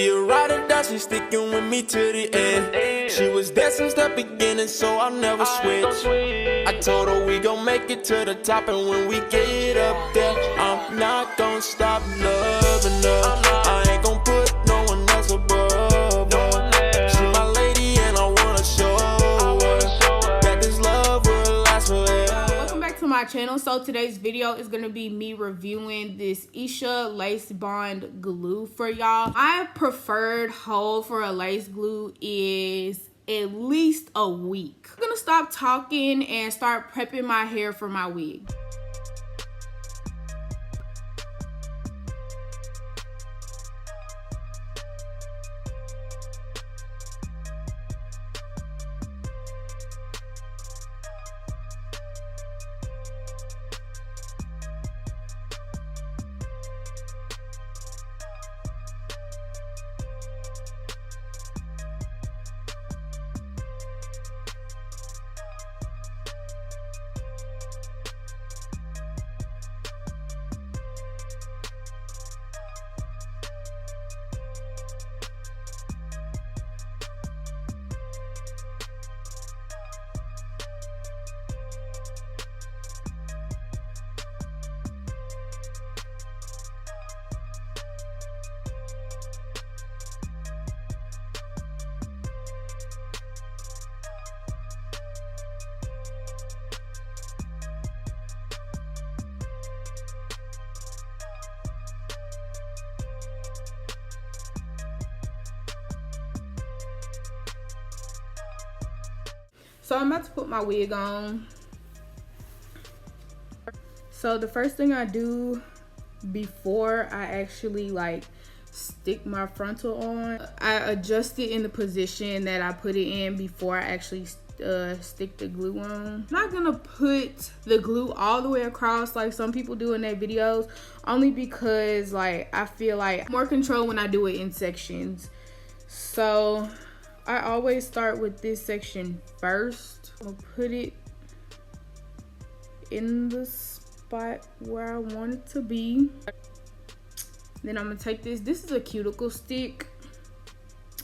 You ride or die, she's sticking with me to the end. She was there since the beginning, so I'll never switch. I told her we gon' make it to the top, and when we get up there, I'm not gon' stop loving her. I ain't gon' put no one else above her. She my lady, and I wanna show her that this love will last forever. Welcome back to my channel. So today's video is gonna be me reviewing this Esha Lace Bond glue for y'all. My preferred hold for a lace glue is at least a week. I'm gonna stop talking and start prepping my hair for my wig. So I'm about to put my wig on. So the first thing I do before I actually like stick my frontal on, I adjust it in the position that I put it in before I actually stick the glue on. I'm not gonna put the glue all the way across like some people do in their videos, only because like I feel like more control when I do it in sections. So I always start with this section first. I'll put it in the spot where I want it to be. Then I'm gonna take this. This is a cuticle stick.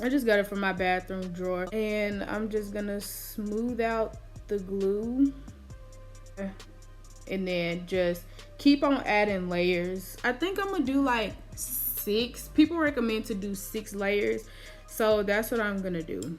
I just got it from my bathroom drawer. And I'm just gonna smooth out the glue. And then just keep on adding layers. I think I'm gonna do like 6. People recommend to do 6 layers. So that's what I'm gonna do.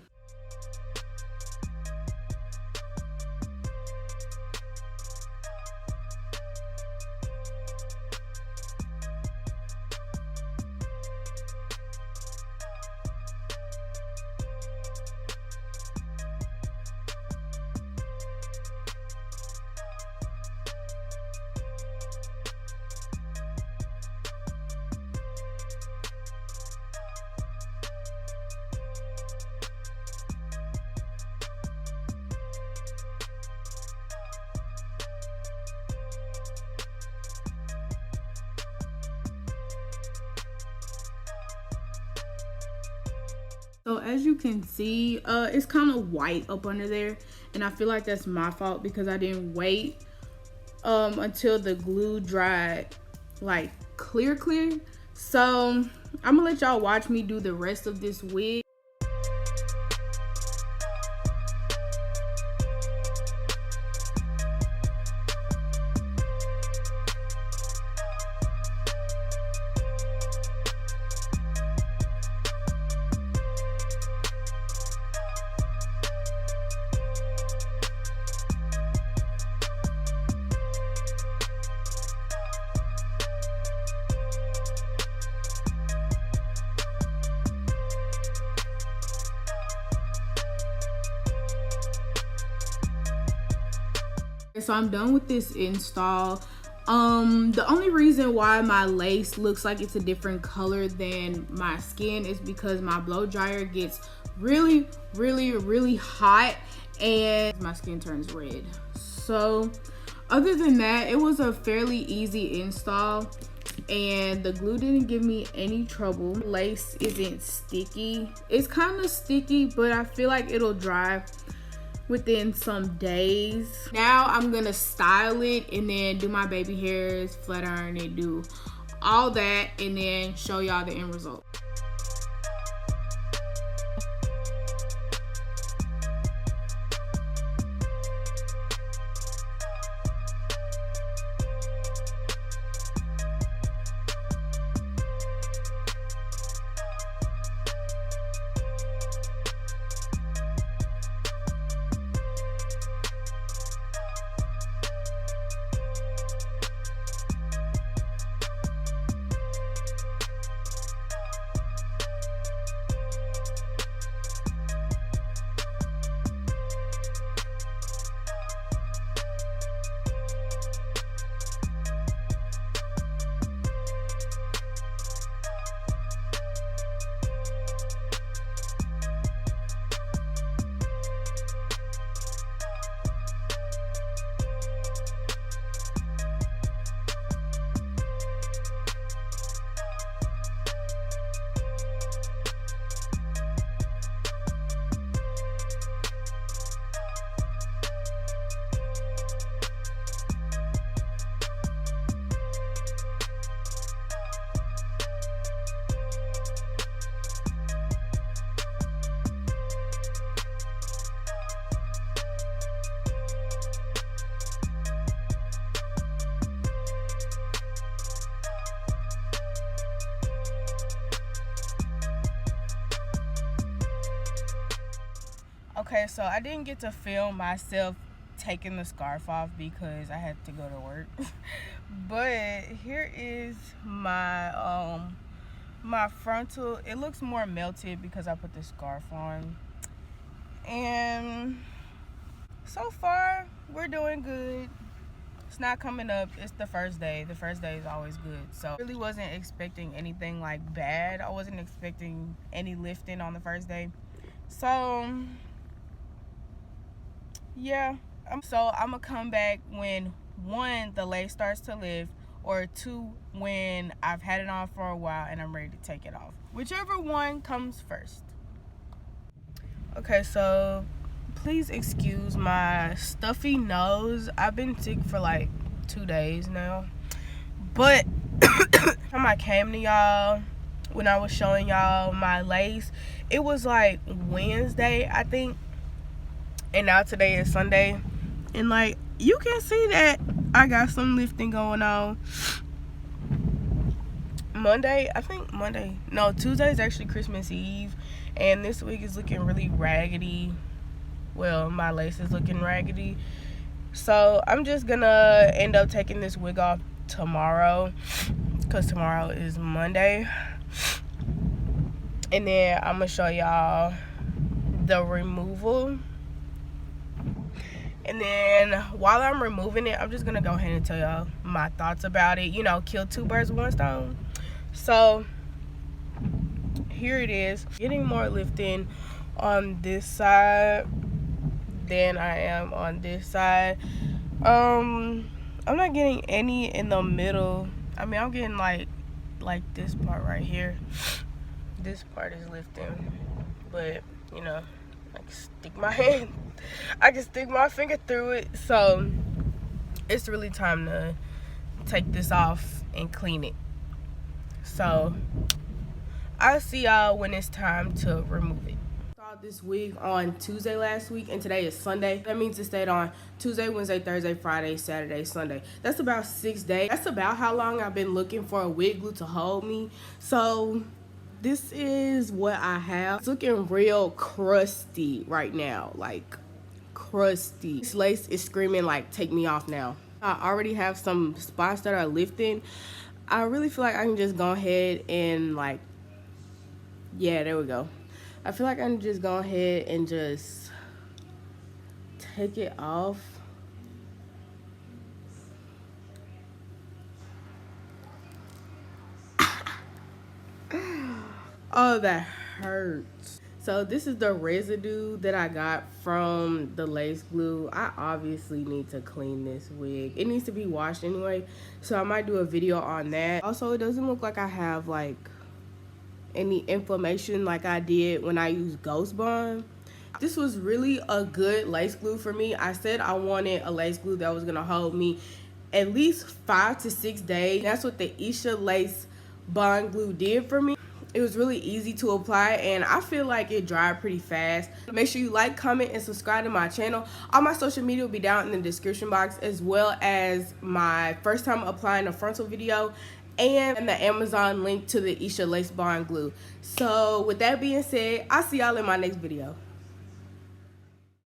So as you can see, it's kind of white up under there, and I feel like that's my fault because I didn't wait until the glue dried like clear. So I'm gonna let y'all watch me do the rest of this wig. So I'm done with this install. The only reason why my lace looks like it's a different color than my skin is because my blow dryer gets really hot and my skin turns red. So other than that, it was a fairly easy install and the glue didn't give me any trouble. Lace isn't sticky. It's kind of sticky, but I feel like it'll dry within some days. Now I'm gonna style it and then do my baby hairs, flat iron it, do all that, and then show y'all the end result. Okay, so I didn't get to film myself taking the scarf off because I had to go to work. But here is my my frontal. It looks more melted because I put the scarf on. And so far, we're doing good. It's not coming up. It's the first day. The first day is always good. So I really wasn't expecting anything like bad. I wasn't expecting any lifting on the first day. So yeah. So I'm gonna come back when 1, the lace starts to lift, or 2, when I've had it on for a while and I'm ready to take it off. Whichever one comes first. Okay, so please excuse my stuffy nose. I've been sick for like 2 days now. But time I came to y'all, when I was showing y'all my lace, it was like Wednesday, I think. And now today is Sunday. And like, you can see that I got some lifting going on. Tuesday is actually Christmas Eve. And this week is looking really raggedy. Well, my lace is looking raggedy. So I'm just gonna end up taking this wig off tomorrow, because tomorrow is Monday. And then I'm gonna show y'all the removal. And then while I'm removing it, I'm just gonna go ahead and tell y'all my thoughts about it. You know, kill 2 birds with 1 stone. So here it is. Getting more lifting on this side than I am on this side. I'm not getting any in the middle. I mean, I'm getting like this part right here. This part is lifting, but you know, I can stick my finger through it. So it's really time to take this off and clean it. So I'll see y'all when it's time to remove it. I saw this wig on Tuesday last week, and today is Sunday. That means it stayed on Tuesday, Wednesday, Thursday, Friday, Saturday, Sunday. That's about 6 days. That's about how long I've been looking for a wig glue to hold me. So this is what I have. It's looking real crusty right now, like crusty. This lace is screaming like, take me off now. I already have some spots that are lifting. I really feel like I can just go ahead and like, yeah, there we go. I feel like I can just go ahead and just take it off. Oh, that hurts. So this is the residue that I got from the lace glue. I obviously need to clean this wig. It needs to be washed anyway, so I might do a video on that. Also, it doesn't look like I have like any inflammation like I did when I used Ghost Bond. This was really a good lace glue for me. I said I wanted a lace glue that was gonna hold me at least 5 to 6 days. That's what the Esha Lace Bond glue did for me. It was really easy to apply, and I feel like it dried pretty fast. Make sure you like, comment, and subscribe to my channel. All my social media will be down in the description box, as well as my first time applying a frontal video and the Amazon link to the Esha Lace Bond glue. So with that being said, I'll see y'all in my next video.